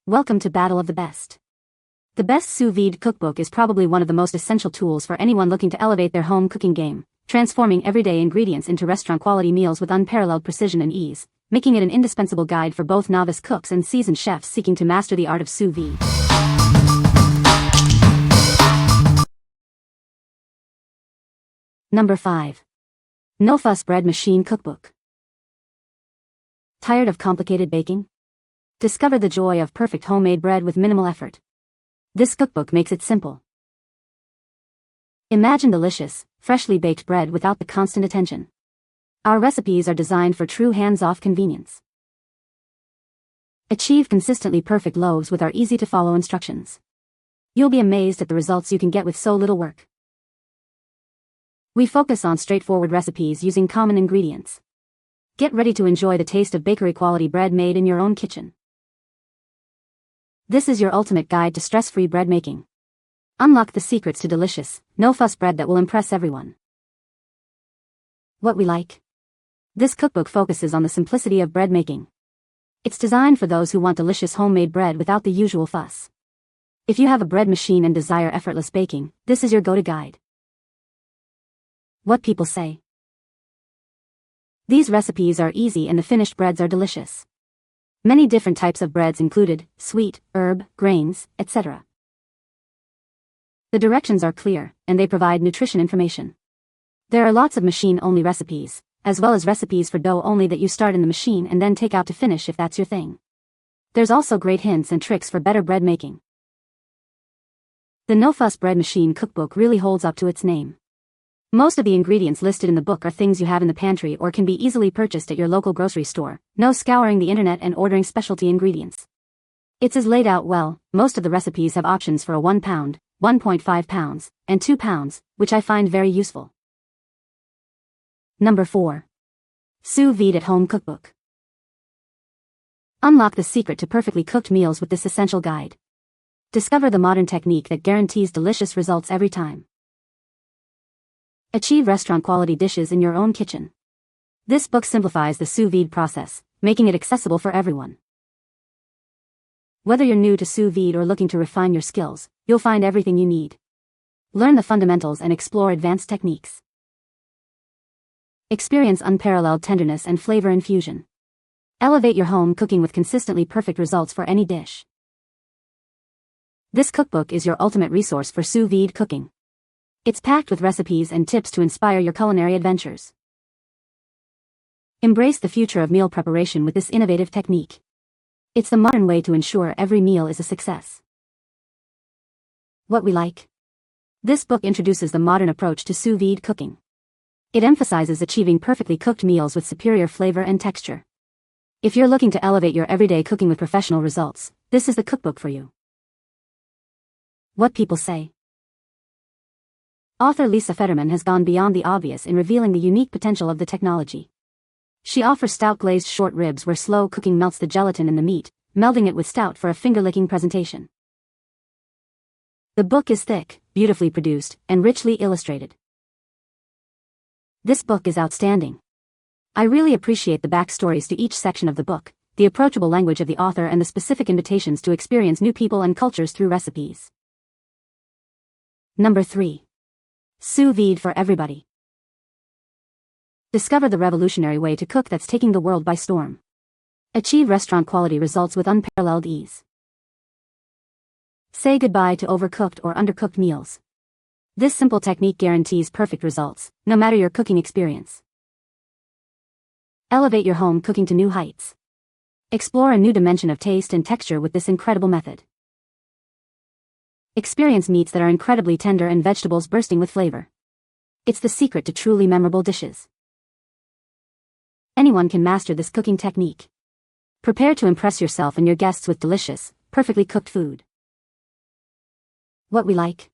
Welcome to Battle of the Best. The Best Sous Vide Cookbook is probably one of the most essential tools for anyone looking to elevate their home cooking game, transforming everyday ingredients into restaurant-quality meals with unparalleled precision and ease, making it an indispensable guide for both novice cooks and seasoned chefs seeking to master the art of sous vide. Number 5. No-Fuss Bread Machine Cookbook. Tired of complicated baking? Discover the joy of perfect homemade bread with minimal effort. This cookbook makes it simple. Imagine delicious, freshly baked bread without the constant attention. Our recipes are designed for true hands-off convenience. Achieve consistently perfect loaves with our easy-to-follow instructions. You'll be amazed at the results you can get with so little work. We focus on straightforward recipes using common ingredients. Get ready to enjoy the taste of bakery-quality bread made in your own kitchen. This is your ultimate guide to stress-free bread making. Unlock the secrets to delicious, no-fuss bread that will impress everyone. What we like. This cookbook focuses on the simplicity of bread making. It's designed for those who want delicious homemade bread without the usual fuss. If you have a bread machine and desire effortless baking, this is your go-to guide. What people say. These recipes are easy and the finished breads are delicious. Many different types of breads included, sweet, herb, grains, etc. The directions are clear, and they provide nutrition information. There are lots of machine-only recipes, as well as recipes for dough only that you start in the machine and then take out to finish if that's your thing. There's also great hints and tricks for better bread making. The No-Fuss Bread Machine Cookbook really holds up to its name. Most of the ingredients listed in the book are things you have in the pantry or can be easily purchased at your local grocery store, no scouring the internet and ordering specialty ingredients. It's laid out well. Most of the recipes have options for a 1 pound, 1.5 pounds, and 2 pounds, which I find very useful. Number 4. Sous Vide at Home Cookbook. Unlock the secret to perfectly cooked meals with this essential guide. Discover the modern technique that guarantees delicious results every time. Achieve restaurant-quality dishes in your own kitchen. This book simplifies the sous vide process, making it accessible for everyone. Whether you're new to sous vide or looking to refine your skills, you'll find everything you need. Learn the fundamentals and explore advanced techniques. Experience unparalleled tenderness and flavor infusion. Elevate your home cooking with consistently perfect results for any dish. This cookbook is your ultimate resource for sous vide cooking. It's packed with recipes and tips to inspire your culinary adventures. Embrace the future of meal preparation with this innovative technique. It's the modern way to ensure every meal is a success. What we like. This book introduces the modern approach to sous vide cooking. It emphasizes achieving perfectly cooked meals with superior flavor and texture. If you're looking to elevate your everyday cooking with professional results, this is the cookbook for you. What people say. Author Lisa Federman has gone beyond the obvious in revealing the unique potential of the technology. She offers stout glazed short ribs where slow cooking melts the gelatin in the meat, melding it with stout for a finger-licking presentation. The book is thick, beautifully produced, and richly illustrated. This book is outstanding. I really appreciate the backstories to each section of the book, the approachable language of the author and the specific invitations to experience new people and cultures through recipes. Number 3. Sous vide for everybody. Discover the revolutionary way to cook that's taking the world by storm. Achieve restaurant-quality results with unparalleled ease. Say goodbye to overcooked or undercooked meals. This simple technique guarantees perfect results, no matter your cooking experience. Elevate your home cooking to new heights. Explore a new dimension of taste and texture with this incredible method. Experience meats that are incredibly tender and vegetables bursting with flavor. It's the secret to truly memorable dishes. Anyone can master this cooking technique. Prepare to impress yourself and your guests with delicious, perfectly cooked food. What we like.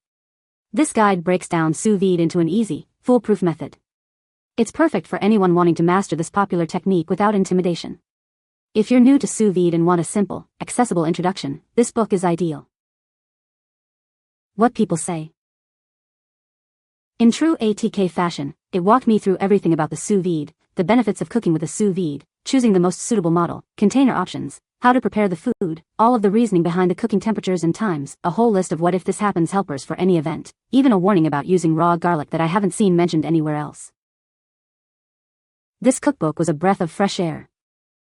This guide breaks down sous vide into an easy, foolproof method. It's perfect for anyone wanting to master this popular technique without intimidation. If you're new to sous vide and want a simple, accessible introduction, this book is ideal. What people say. In true ATK fashion, it walked me through everything about the sous vide, the benefits of cooking with a sous vide, choosing the most suitable model, container options, how to prepare the food, all of the reasoning behind the cooking temperatures and times, a whole list of what if this happens helpers for any event, even a warning about using raw garlic that I haven't seen mentioned anywhere else. This cookbook was a breath of fresh air.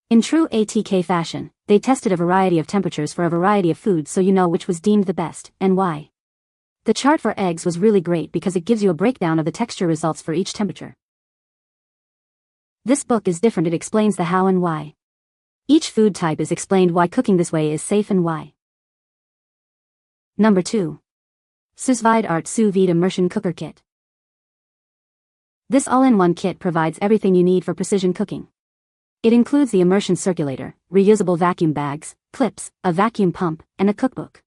In true ATK fashion, they tested a variety of temperatures for a variety of foods so you know which was deemed the best, and why. The chart for eggs was really great because it gives you a breakdown of the texture results for each temperature. This book is different, it explains the how and why. Each food type is explained why cooking this way is safe and why. Number 2. SOUSVIDE Art Sous Vide Immersion Cooker Kit. This all-in-one kit provides everything you need for precision cooking. It includes the immersion circulator, reusable vacuum bags, clips, a vacuum pump, and a cookbook.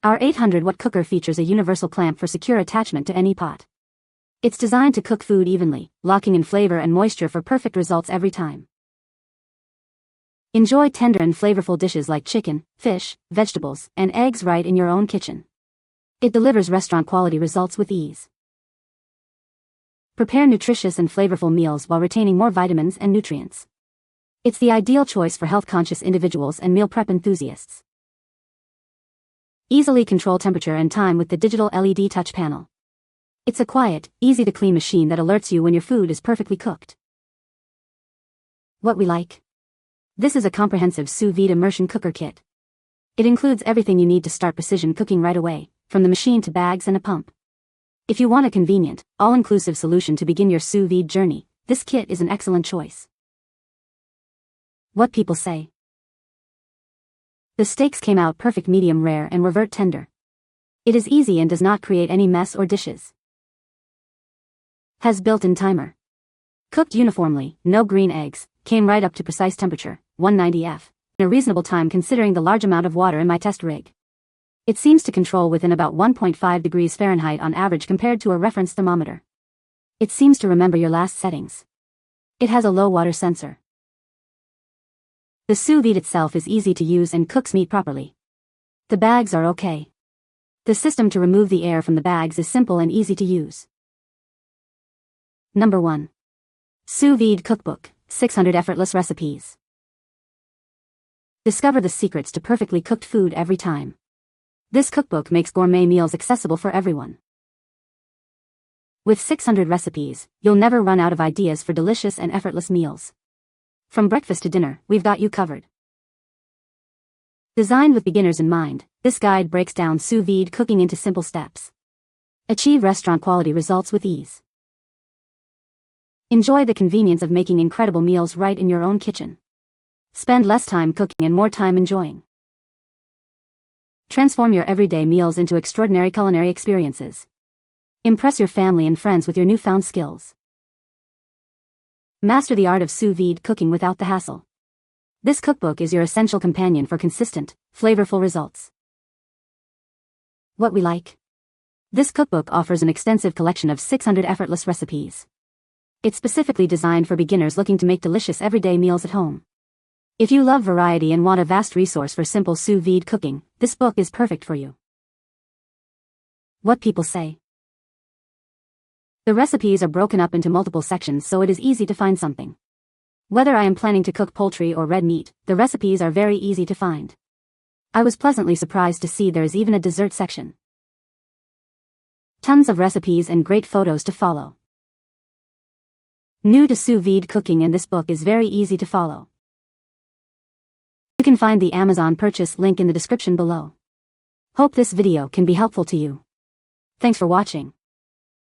Our 800-watt cooker features a universal clamp for secure attachment to any pot. It's designed to cook food evenly, locking in flavor and moisture for perfect results every time. Enjoy tender and flavorful dishes like chicken, fish, vegetables, and eggs right in your own kitchen. It delivers restaurant-quality results with ease. Prepare nutritious and flavorful meals while retaining more vitamins and nutrients. It's the ideal choice for health-conscious individuals and meal prep enthusiasts. Easily control temperature and time with the digital LED touch panel. It's a quiet, easy-to-clean machine that alerts you when your food is perfectly cooked. What we like. This is a comprehensive sous vide immersion cooker kit. It includes everything you need to start precision cooking right away, from the machine to bags and a pump. If you want a convenient, all-inclusive solution to begin your sous vide journey, this kit is an excellent choice. What people say. The steaks came out perfect medium rare and revert tender. It is easy and does not create any mess or dishes. Has built-in timer. Cooked uniformly, no green eggs, came right up to precise temperature, 190 F, in a reasonable time considering the large amount of water in my test rig. It seems to control within about 1.5 degrees Fahrenheit on average compared to a reference thermometer. It seems to remember your last settings. It has a low water sensor. The sous vide itself is easy to use and cooks meat properly. The bags are okay. The system to remove the air from the bags is simple and easy to use. Number 1. Sous Vide Cookbook, 600 Effortless Recipes. Discover the secrets to perfectly cooked food every time. This cookbook makes gourmet meals accessible for everyone. With 600 recipes, you'll never run out of ideas for delicious and effortless meals. From breakfast to dinner, we've got you covered. Designed with beginners in mind, this guide breaks down sous vide cooking into simple steps. Achieve restaurant-quality results with ease. Enjoy the convenience of making incredible meals right in your own kitchen. Spend less time cooking and more time enjoying. Transform your everyday meals into extraordinary culinary experiences. Impress your family and friends with your newfound skills. Master the art of sous vide cooking without the hassle. This cookbook is your essential companion for consistent, flavorful results. What we like. This cookbook offers an extensive collection of 600 effortless recipes. It's specifically designed for beginners looking to make delicious everyday meals at home. If you love variety and want a vast resource for simple sous vide cooking, this book is perfect for you. What people say. The recipes are broken up into multiple sections so it is easy to find something. Whether I am planning to cook poultry or red meat, the recipes are very easy to find. I was pleasantly surprised to see there is even a dessert section. Tons of recipes and great photos to follow. New to sous vide cooking and this book is very easy to follow. You can find the Amazon purchase link in the description below. Hope this video can be helpful to you. Thanks for watching.